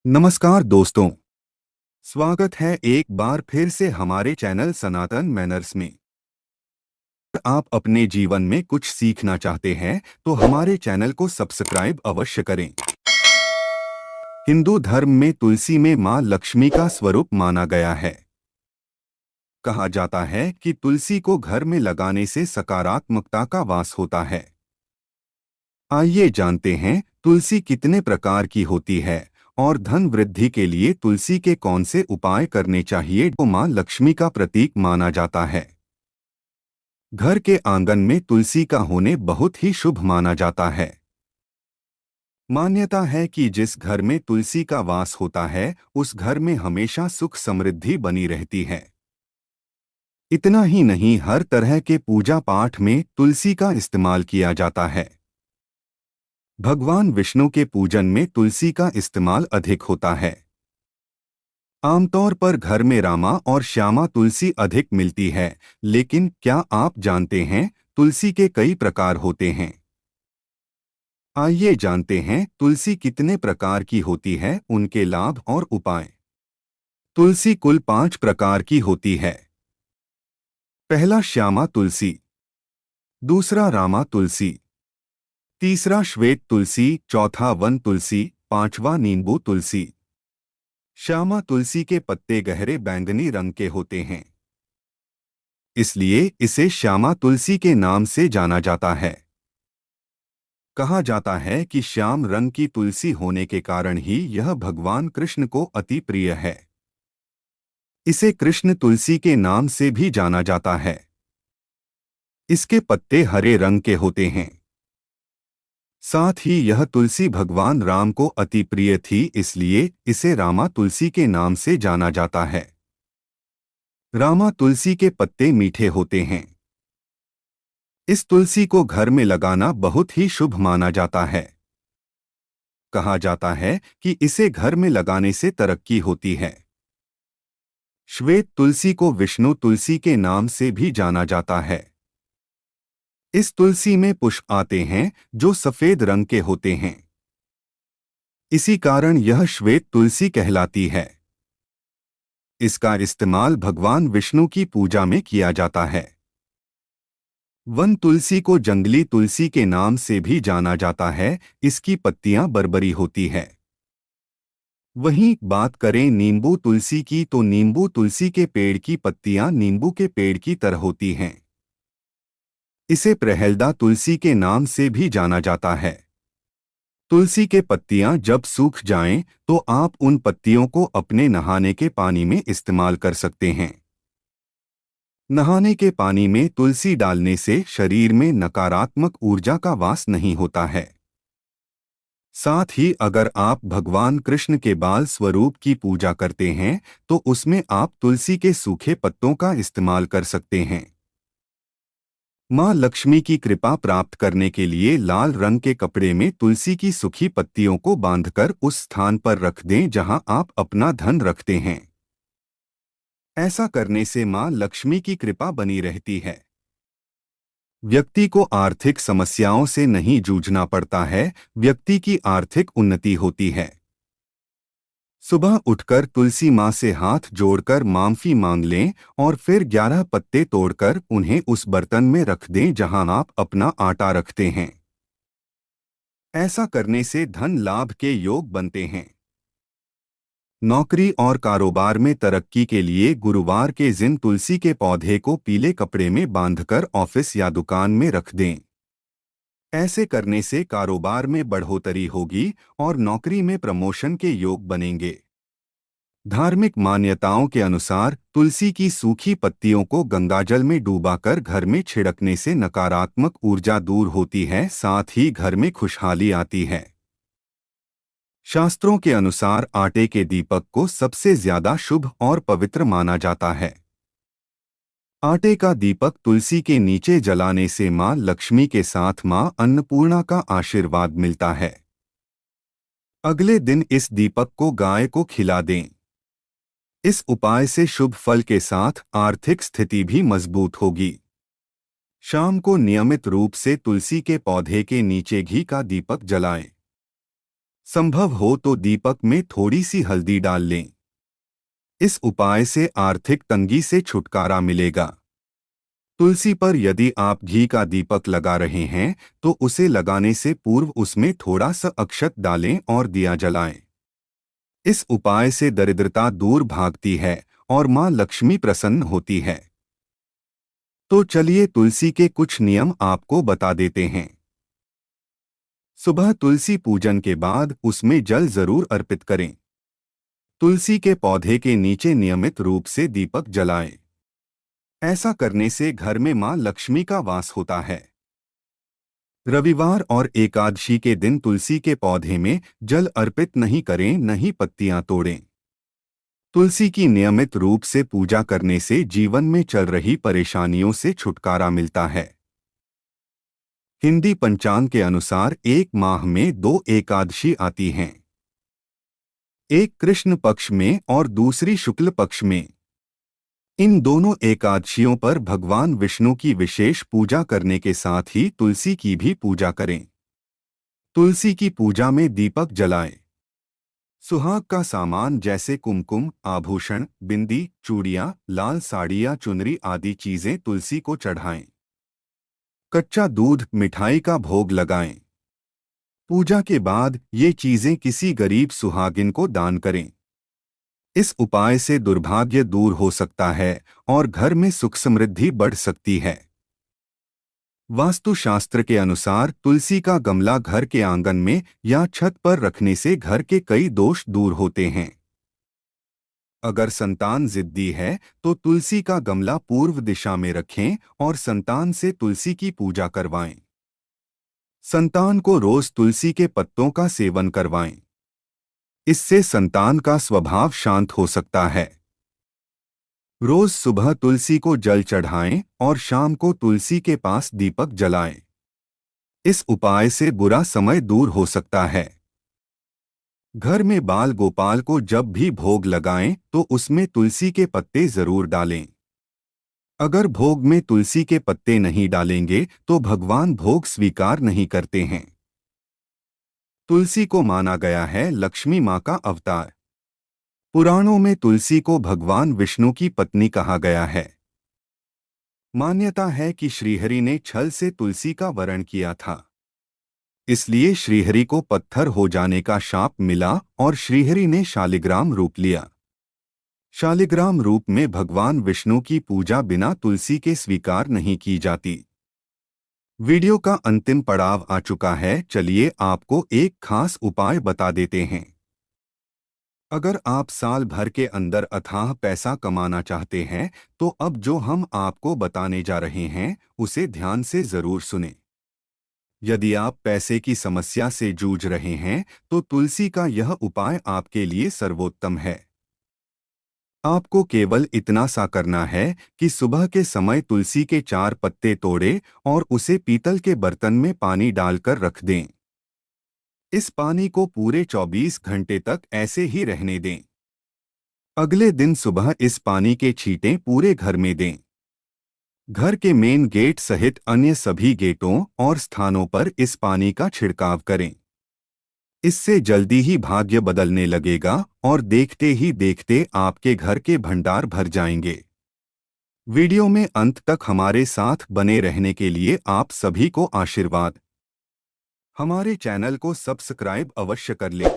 नमस्कार दोस्तों। स्वागत है एक बार फिर से हमारे चैनल सनातन मैनर्स में। आप अपने जीवन में कुछ सीखना चाहते हैं तो हमारे चैनल को सब्सक्राइब अवश्य करें। हिंदू धर्म में तुलसी में मां लक्ष्मी का स्वरूप माना गया है। कहा जाता है कि तुलसी को घर में लगाने से सकारात्मकता का वास होता है। आइए जानते हैं तुलसी कितने प्रकार की होती है और धन वृद्धि के लिए तुलसी के कौन से उपाय करने चाहिए जो मां लक्ष्मी का प्रतीक माना जाता है। घर के आंगन में तुलसी का होने बहुत ही शुभ माना जाता है। मान्यता है कि जिस घर में तुलसी का वास होता है उस घर में हमेशा सुख समृद्धि बनी रहती है। इतना ही नहीं, हर तरह के पूजा पाठ में तुलसी का इस्तेमाल किया जाता है। भगवान विष्णु के पूजन में तुलसी का इस्तेमाल अधिक होता है। आमतौर पर घर में रामा और श्यामा तुलसी अधिक मिलती है, लेकिन क्या आप जानते हैं तुलसी के कई प्रकार होते हैं। आइए जानते हैं तुलसी कितने प्रकार की होती है, उनके लाभ और उपाय। तुलसी कुल 5 प्रकार की होती है। पहला श्यामा तुलसी, दूसरा रामा तुलसी, तीसरा श्वेत तुलसी, चौथा वन तुलसी, पांचवा नींबू तुलसी। श्यामा तुलसी के पत्ते गहरे बैंगनी रंग के होते हैं, इसलिए इसे श्यामा तुलसी के नाम से जाना जाता है। कहा जाता है कि श्याम रंग की तुलसी होने के कारण ही यह भगवान कृष्ण को अति प्रिय है। इसे कृष्ण तुलसी के नाम से भी जाना जाता है। इसके पत्ते हरे रंग के होते हैं। साथ ही यह तुलसी भगवान राम को अति प्रिय थी, इसलिए इसे रामा तुलसी के नाम से जाना जाता है। रामा तुलसी के पत्ते मीठे होते हैं। इस तुलसी को घर में लगाना बहुत ही शुभ माना जाता है। कहा जाता है कि इसे घर में लगाने से तरक्की होती है। श्वेत तुलसी को विष्णु तुलसी के नाम से भी जाना जाता है। इस तुलसी में पुष्प आते हैं जो सफेद रंग के होते हैं। इसी कारण यह श्वेत तुलसी कहलाती है। इसका इस्तेमाल भगवान विष्णु की पूजा में किया जाता है। वन तुलसी को जंगली तुलसी के नाम से भी जाना जाता है। इसकी पत्तियां बरबरी होती है। वहीं बात करें नींबू तुलसी की तो नींबू तुलसी के पेड़ की पत्तियां नींबू के पेड़ की तरह होती हैं। इसे प्रहलदा तुलसी के नाम से भी जाना जाता है। तुलसी के पत्तियां जब सूख जाएं तो आप उन पत्तियों को अपने नहाने के पानी में इस्तेमाल कर सकते हैं। नहाने के पानी में तुलसी डालने से शरीर में नकारात्मक ऊर्जा का वास नहीं होता है। साथ ही अगर आप भगवान कृष्ण के बाल स्वरूप की पूजा करते हैं तो उसमें आप तुलसी के सूखे पत्तों का इस्तेमाल कर सकते हैं। मां लक्ष्मी की कृपा प्राप्त करने के लिए लाल रंग के कपड़े में तुलसी की सूखी पत्तियों को बांधकर उस स्थान पर रख दें जहां आप अपना धन रखते हैं। ऐसा करने से मां लक्ष्मी की कृपा बनी रहती है। व्यक्ति को आर्थिक समस्याओं से नहीं जूझना पड़ता है, व्यक्ति की आर्थिक उन्नति होती है। सुबह उठकर तुलसी मां से हाथ जोड़कर माफी मांग लें और फिर 11 पत्ते तोड़कर उन्हें उस बर्तन में रख दें जहां आप अपना आटा रखते हैं। ऐसा करने से धन लाभ के योग बनते हैं। नौकरी और कारोबार में तरक्की के लिए गुरुवार के दिन तुलसी के पौधे को पीले कपड़े में बांधकर ऑफिस या दुकान में रख दें। ऐसे करने से कारोबार में बढ़ोतरी होगी और नौकरी में प्रमोशन के योग बनेंगे। धार्मिक मान्यताओं के अनुसार तुलसी की सूखी पत्तियों को गंगाजल में डूबाकर घर में छिड़कने से नकारात्मक ऊर्जा दूर होती है, साथ ही घर में खुशहाली आती है। शास्त्रों के अनुसार आटे के दीपक को सबसे ज्यादा शुभ और पवित्र माना जाता है। आटे का दीपक तुलसी के नीचे जलाने से मां लक्ष्मी के साथ मां अन्नपूर्णा का आशीर्वाद मिलता है। अगले दिन इस दीपक को गाय को खिला दें। इस उपाय से शुभ फल के साथ आर्थिक स्थिति भी मजबूत होगी। शाम को नियमित रूप से तुलसी के पौधे के नीचे घी का दीपक जलाएं। संभव हो तो दीपक में थोड़ी सी हल्दी डाल लें। इस उपाय से आर्थिक तंगी से छुटकारा मिलेगा। तुलसी पर यदि आप घी का दीपक लगा रहे हैं तो उसे लगाने से पूर्व उसमें थोड़ा सा अक्षत डालें और दिया जलाएं। इस उपाय से दरिद्रता दूर भागती है और मां लक्ष्मी प्रसन्न होती है। तो चलिए तुलसी के कुछ नियम आपको बता देते हैं। सुबह तुलसी पूजन के बाद उसमें जल जरूर अर्पित करें। तुलसी के पौधे के नीचे नियमित रूप से दीपक जलाएं। ऐसा करने से घर में मां लक्ष्मी का वास होता है। रविवार और एकादशी के दिन तुलसी के पौधे में जल अर्पित नहीं करें, न ही पत्तियां तोड़ें। तुलसी की नियमित रूप से पूजा करने से जीवन में चल रही परेशानियों से छुटकारा मिलता है। हिंदी पंचांग के अनुसार एक माह में 2 एकादशी आती हैं, एक कृष्ण पक्ष में और दूसरी शुक्ल पक्ष में। इन दोनों एकादशियों पर भगवान विष्णु की विशेष पूजा करने के साथ ही तुलसी की भी पूजा करें। तुलसी की पूजा में दीपक जलाएं। सुहाग का सामान जैसे कुमकुम, आभूषण, बिंदी, चूड़ियां, लाल साड़ी या चुनरी आदि चीजें तुलसी को चढ़ाएं। कच्चा दूध, मिठाई का भोग लगाएं। पूजा के बाद ये चीजें किसी गरीब सुहागिन को दान करें। इस उपाय से दुर्भाग्य दूर हो सकता है और घर में सुख समृद्धि बढ़ सकती है। वास्तुशास्त्र के अनुसार तुलसी का गमला घर के आंगन में या छत पर रखने से घर के कई दोष दूर होते हैं। अगर संतान जिद्दी है तो तुलसी का गमला पूर्व दिशा में रखें और संतान से तुलसी की पूजा करवाएं। संतान को रोज तुलसी के पत्तों का सेवन करवाएं। इससे संतान का स्वभाव शांत हो सकता है। रोज सुबह तुलसी को जल चढ़ाएं और शाम को तुलसी के पास दीपक जलाएं। इस उपाय से बुरा समय दूर हो सकता है। घर में बाल गोपाल को जब भी भोग लगाएं तो उसमें तुलसी के पत्ते जरूर डालें। अगर भोग में तुलसी के पत्ते नहीं डालेंगे तो भगवान भोग स्वीकार नहीं करते हैं। तुलसी को माना गया है लक्ष्मी मां का अवतार। पुराणों में तुलसी को भगवान विष्णु की पत्नी कहा गया है। मान्यता है कि श्रीहरि ने छल से तुलसी का वरण किया था, इसलिए श्रीहरि को पत्थर हो जाने का शाप मिला और श्रीहरि ने शालिग्राम रूप लिया। शालिग्राम रूप में भगवान विष्णु की पूजा बिना तुलसी के स्वीकार नहीं की जाती। वीडियो का अंतिम पड़ाव आ चुका है, चलिए आपको एक खास उपाय बता देते हैं। अगर आप साल भर के अंदर अथाह पैसा कमाना चाहते हैं तो अब जो हम आपको बताने जा रहे हैं उसे ध्यान से जरूर सुनें। यदि आप पैसे की समस्या से जूझ रहे हैं तो तुलसी का यह उपाय आपके लिए सर्वोत्तम है। आपको केवल इतना सा करना है कि सुबह के समय तुलसी के 4 पत्ते तोड़ें और उसे पीतल के बर्तन में पानी डालकर रख दें। इस पानी को पूरे 24 घंटे तक ऐसे ही रहने दें। अगले दिन सुबह इस पानी के छींटे पूरे घर में दें। घर के मेन गेट सहित अन्य सभी गेटों और स्थानों पर इस पानी का छिड़काव करें। इससे जल्दी ही भाग्य बदलने लगेगा और देखते ही देखते आपके घर के भंडार भर जाएंगे। वीडियो में अंत तक हमारे साथ बने रहने के लिए आप सभी को आशीर्वाद। हमारे चैनल को सब्सक्राइब अवश्य कर लें।